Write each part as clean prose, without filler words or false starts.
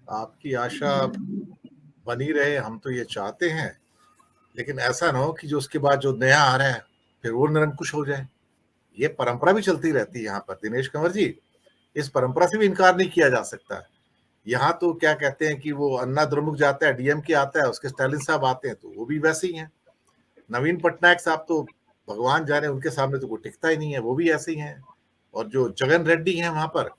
आपकी आशा बनी रहे, हम तो ये चाहते हैं, लेकिन ऐसा ना हो कि जो उसके बाद जो नया आ रहा है फिर वो निरंकुश हो जाए। ये परंपरा भी चलती रहती है यहाँ पर दिनेश कंवर जी, इस परंपरा से भी इनकार नहीं किया जा सकता। यहाँ तो क्या कहते हैं कि वो अन्ना द्रमुक जाता है, डीएमके आता है, उसके स्टालिन साहब आते हैं तो वो भी वैसे ही हैं। नवीन पटनायक साहब तो भगवान जाने, उनके सामने तो कोई टिकता ही नहीं है, वो भी ऐसे ही हैं। और जो जगन रेड्डी हैं वहां पर,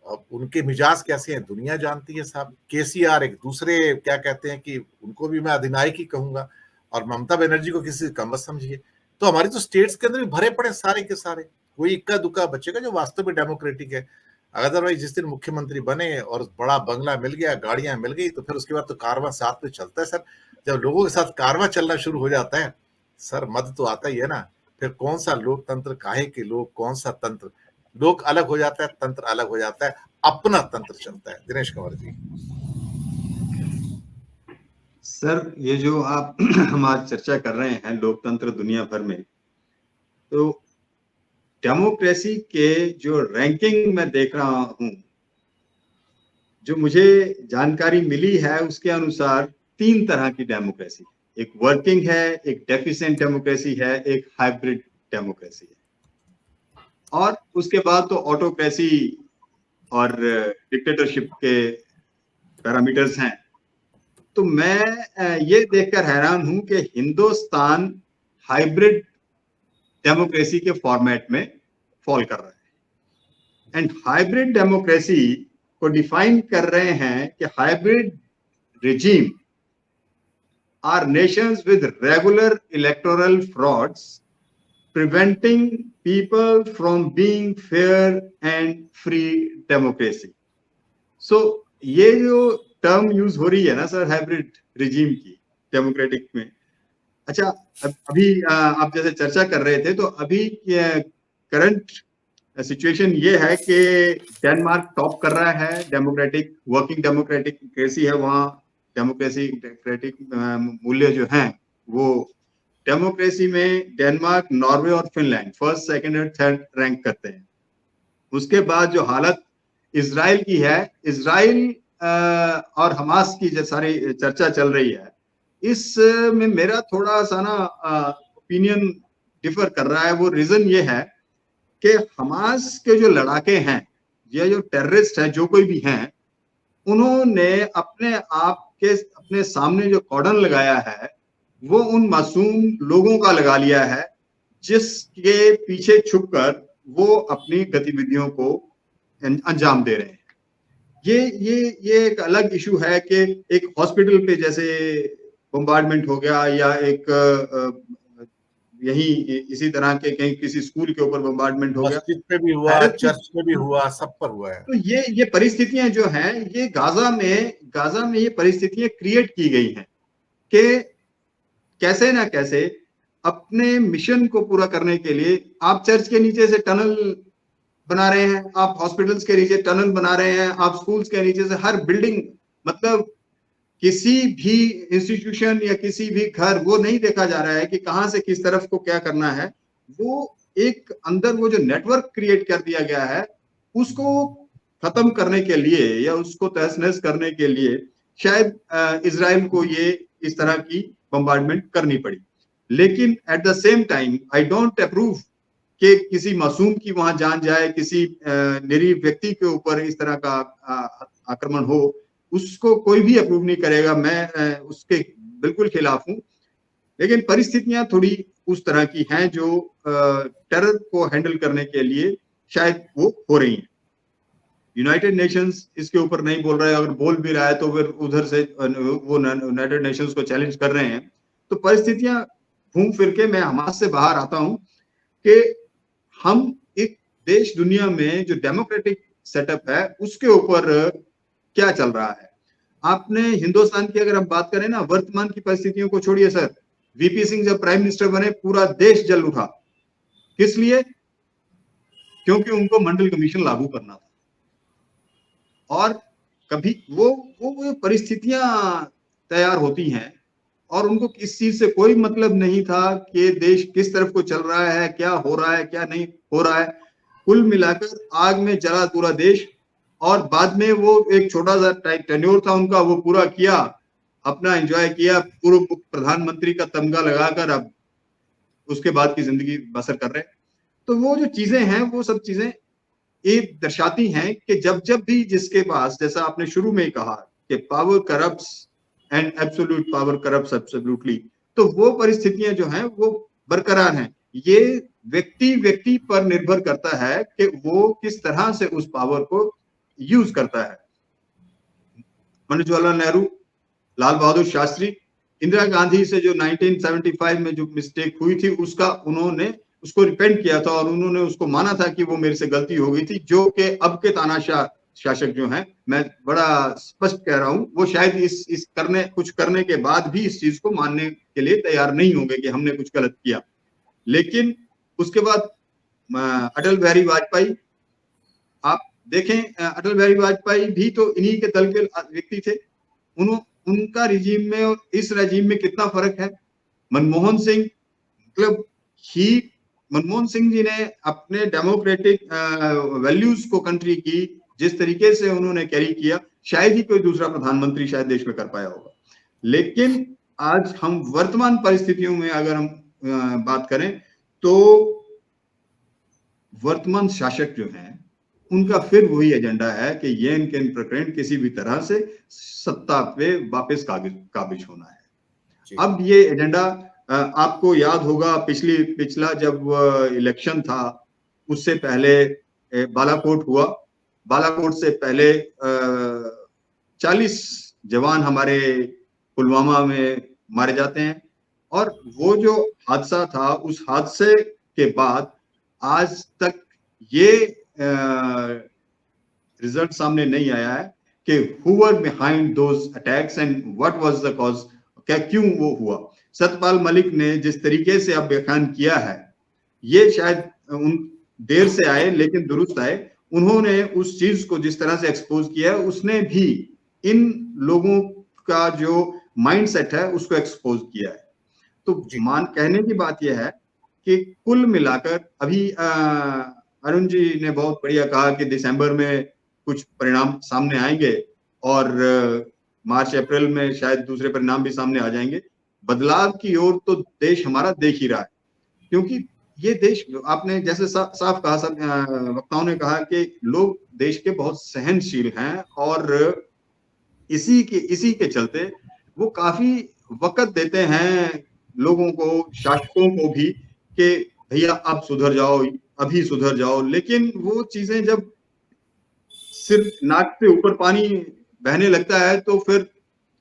अब उनके मिजाज कैसे हैं दुनिया जानती है साहब। केसीआर एक दूसरे, क्या कहते हैं कि उनको भी मैं अधिनायक ही कहूंगा, और ममता बनर्जी को किसी कम मत समझिए। तो हमारी तो स्टेट्स के अंदर भी भरे पड़े सारे के सारे, कोई इक्का दुक्का बचेगा जो वास्तव में डेमोक्रेटिक है। अदरवाइज जिस दिन मुख्यमंत्री बने और बड़ा बंगला मिल गया, गाड़ियां मिल गई, तो फिर उसके बाद तो कारवां साथ में चलता है सर। जब लोगों के साथ कारवां चलना शुरू हो जाता है सर, मद तो आता ही है ना। फिर कौन सा लोकतंत्र, काहे के लोग, कौन सा तंत्र। लोग अलग हो जाता है, तंत्र अलग हो जाता है, अपना तंत्र चलता है। दिनेश कंवर जी। सर, ये जो आप हम आज चर्चा कर रहे हैं लोकतंत्र दुनिया भर में, तो डेमोक्रेसी के जो रैंकिंग मैं देख रहा हूं, जो मुझे जानकारी मिली है उसके अनुसार 3 तरह की डेमोक्रेसी है। एक वर्किंग है, एक डेफिशिएंट डेमोक्रेसी है, एक हाइब्रिड डेमोक्रेसी है, और उसके बाद तो ऑटोक्रेसी और डिक्टेटरशिप के पैरामीटर्स हैं। तो मैं ये देखकर हैरान हूं कि हिंदुस्तान हाइब्रिड डेमोक्रेसी के फॉर्मेट में फॉल कर रहा है। एंड हाइब्रिड डेमोक्रेसी को डिफाइन कर रहे हैं कि hybrid regime are nations with regular electoral frauds preventing people from being fair and free democracy. So ये जो टर्म यूज हो रही है ना सर, हाइब्रिड रिजीम की डेमोक्रेटिक में। अच्छा, अभी आप जैसे चर्चा कर रहे थे, तो अभी करंट सिचुएशन ये है कि डेनमार्क टॉप कर रहा है, डेमोक्रेटिक वर्किंग डेमोक्रेटिक है वहाँ। डेमोक्रेटिक मूल्य जो हैं वो डेमोक्रेसी में डेनमार्क, नॉर्वे और फिनलैंड फर्स्ट, सेकंड और थर्ड रैंक करते हैं। उसके बाद जो हालत इजराइल की है, इजराइल और हमास की जो सारी चर्चा चल रही है, इस में मेरा थोड़ा सा ना ओपिनियन डिफर कर रहा है। वो रीजन ये है कि हमास के जो लड़ाके हैं या जो टेररिस्ट हैं, जो कोई भी हैं, उन्होंने अपने आप के अपने सामने जो कॉर्डन लगाया है वो उन मासूम लोगों का लगा लिया है, जिसके पीछे छुपकर वो अपनी गतिविधियों को अंजाम दे रहे हैं। ये एक अलग इशू है कि एक हॉस्पिटल पे जैसे बम्बार्डमेंट हो गया, या एक यही इसी तरह के कहीं किसी स्कूल के ऊपर बम्बार्डमेंट हो गया, मस्जिद पे भी हुआ, चर्च पे भी हुआ, सब पर हुआ है। तो ये परिस्थितियां जो हैं, ये गाजा में ये परिस्थितियां क्रिएट की गई हैं कि कैसे ना कैसे अपने मिशन को पूरा करने के लिए आप चर्च के नीचे से टनल बना रहे हैं, आप हॉस्पिटल्स के नीचे टनल बना रहे हैं, आप स्कूल्स के नीचे से हर बिल्डिंग, मतलब किसी भी इंस्टीट्यूशन या किसी भी घर, वो नहीं देखा जा रहा है कि कहां से किस तरफ को क्या करना है। वो एक अंदर वो जो नेटवर्क क्रिएट कर दिया गया है, उसको खत्म करने के लिए या उसको तहस नहस करने के लिए शायद इजराइल को ये इस तरह की बम्बार्डमेंट करनी पड़ी। लेकिन at the same time I don't approve कि किसी मासूम की वहां जान जाए, किसी निरीह व्यक्ति के ऊपर इस तरह का आक्रमण हो, उसको कोई भी अप्रूव नहीं करेगा। मैं उसके बिल्कुल खिलाफ हूं। लेकिन परिस्थितियां थोड़ी उस तरह की हैं जो टेरर को हैंडल करने के लिए शायद वो हो रही हैं। यूनाइटेड नेशंस इसके ऊपर नहीं बोल रहा है, अगर बोल भी रहा है तो फिर उधर से वो यूनाइटेड नेशंस को चैलेंज कर रहे हैं। तो परिस्थितियां घूम फिर के मैं हमास से बाहर आता हूं कि हम एक देश दुनिया में जो डेमोक्रेटिक सेटअप है उसके ऊपर क्या चल रहा है। आपने हिंदुस्तान की अगर हम बात करें ना, वर्तमान की परिस्थितियों को छोड़िए सर, वीपी सिंह जब प्राइम मिनिस्टर बने पूरा देश जल उठा। किस लिए? क्योंकि उनको मंडल कमीशन लागू करना था। और कभी वो परिस्थितियां तैयार होती हैं और उनको किस चीज से कोई मतलब नहीं था कि देश किस तरफ को चल रहा है, क्या हो रहा है, क्या नहीं हो रहा है। कुल मिलाकर आग में जला पूरा देश, और बाद में वो एक छोटा सा टेन्योर था उनका, वो पूरा किया, अपना एंजॉय किया, पूर्व प्रधानमंत्री का तमगा लगाकर अब उसके बाद की जिंदगी बसर कर रहे हैं। तो वो जो चीजें हैं वो सब चीजें ये दर्शाती हैं कि जब जब भी जिसके पास, जैसा आपने शुरू में ही कहा कि power corrupts and absolute power corrupts absolutely, तो वो परिस्थितियां जो हैं वो बरकरार हैं। ये व्यक्ति व्यक्ति पर निर्भर करता है कि वो किस तरह से उस पावर को यूज करता है। पंडित जवाहरलाल नेहरू, लाल बहादुर शास्त्री, इंदिरा गांधी से जो 1975 में जो मिस्टेक हुई थी उसका उन्होंने उसको रिपेंट किया था और उन्होंने उसको माना था कि वो मेरे से गलती हो गई थी, जो कि अब के तानाशाह शासक जो हैं, मैं बड़ा स्पष्ट कह रहा हूं, वो शायद इस कुछ करने के बाद भी इस चीज को मानने के लिए तैयार नहीं होंगे कि हमने कुछ गलत किया। लेकिन उसके बाद अटल बिहारी वाजपेयी, आप देखें अटल बिहारी वाजपेयी भी तो इन्हीं के दल के व्यक्ति थे। उनका रिजीम में और इस रिजीम में कितना फर्क है। मनमोहन सिंह, मतलब मनमोहन सिंह जी ने अपने डेमोक्रेटिक वैल्यूज को कंट्री की जिस तरीके से उन्होंने कैरी किया, शायद ही कोई दूसरा प्रधानमंत्री शायद देश में कर पाया होगा। लेकिन आज हम वर्तमान परिस्थितियों में अगर हम बात करें तो वर्तमान शासक जो हैं उनका फिर वही एजेंडा है कि ये इनके प्रकरण किसी भी तरह से सत्ता पे वापस काबिज होना है। अब ये एजेंडा, आपको याद होगा पिछला जब इलेक्शन था उससे पहले बालाकोट हुआ, बालाकोट से पहले 40 जवान हमारे पुलवामा में मारे जाते हैं, और वो जो हादसा था उस हादसे के बाद आज तक ये रिजल्ट सामने नहीं आया है कि who were behind those attacks and what was the cause, क्या क्यों वो हुआ। सतपाल मलिक ने जिस तरीके से अब बयान किया है, ये शायद उन देर से आए लेकिन दुरुस्त आए, उन्होंने उस चीज को जिस तरह से एक्सपोज किया है उसने भी इन लोगों का जो माइंडसेट है उसको एक्सपोज किया है। तो कहने की बात यह है कि कुल मिलाकर अभी अरुण जी ने बहुत बढ़िया कहा कि दिसंबर में कुछ परिणाम सामने आएंगे और मार्च अप्रैल में शायद दूसरे परिणाम भी सामने आ जाएंगे। बदलाव की ओर तो देश हमारा देख ही रहा है, क्योंकि ये देश, आपने जैसे साफ कहा, सब वक्ताओं ने कहा कि लोग देश के बहुत सहनशील हैं और इसी के चलते वो काफी वक्त देते हैं लोगों को, शासकों को भी, कि भैया अब सुधर जाओ, अभी सुधर जाओ। लेकिन वो चीजें जब सिर्फ नाक से ऊपर पानी बहने लगता है तो फिर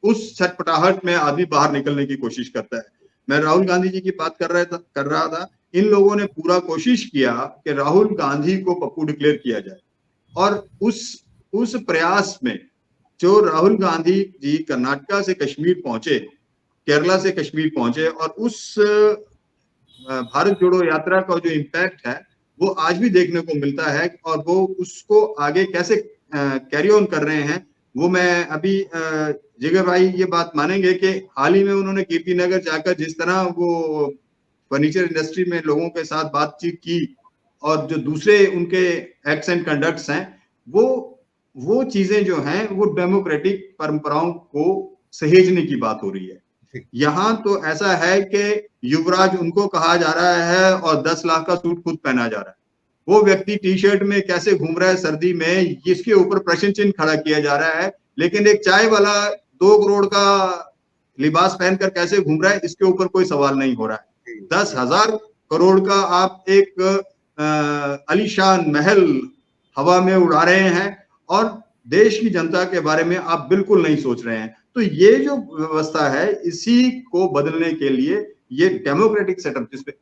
उस छटपटाहट में आदमी बाहर निकलने की कोशिश करता है। मैं राहुल गांधी जी की बात कर रहा था, इन लोगों ने पूरा कोशिश किया कि राहुल गांधी को पप्पू डिक्लेयर किया जाए, और उस प्रयास में जो राहुल गांधी जी कर्नाटका से कश्मीर पहुंचे, केरला से कश्मीर पहुंचे, और उस भारत जोड़ो यात्रा का जो इम्पैक्ट है वो आज भी देखने को मिलता है, और वो उसको आगे कैसे कैरी ऑन कर रहे हैं वो मैं अभी जिगर भाई ये बात मानेंगे कि हाल ही में उन्होंने कीर्तिनगर जाकर जिस तरह वो फर्नीचर इंडस्ट्री में लोगों के साथ बातचीत की, और जो दूसरे उनके एक्ट्स एंड कंडक्ट्स हैं, वो चीजें जो हैं वो डेमोक्रेटिक परंपराओं को सहेजने की बात हो रही है। यहाँ तो ऐसा है कि युवराज उनको कहा जा रहा है और 10 लाख का सूट खुद पहना जा रहा है। वो व्यक्ति टी शर्ट में कैसे घूम रहा है सर्दी में, इसके ऊपर प्रश्न चिन्ह खड़ा किया जा रहा है। लेकिन एक चाय वाला 2 करोड़ का लिबास पहनकर कैसे घूम रहा है, इसके ऊपर कोई सवाल नहीं हो रहा है। 10,000 करोड़ का आप एक आलीशान महल हवा में उड़ा रहे हैं और देश की जनता के बारे में आप बिल्कुल नहीं सोच रहे हैं। तो ये जो व्यवस्था है, इसी को बदलने के लिए ये डेमोक्रेटिक सेटअप, जिसपे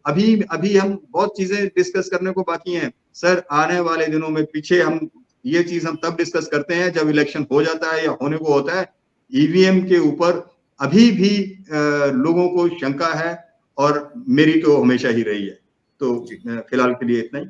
अभी हम बहुत चीजें डिस्कस करने को बाकी हैं सर। आने वाले दिनों में पीछे हम ये चीज हम तब डिस्कस करते हैं जब इलेक्शन हो जाता है या होने को होता है। ईवीएम के ऊपर अभी भी लोगों को शंका है, और मेरी तो हमेशा ही रही है। तो फिलहाल के लिए इतना ही।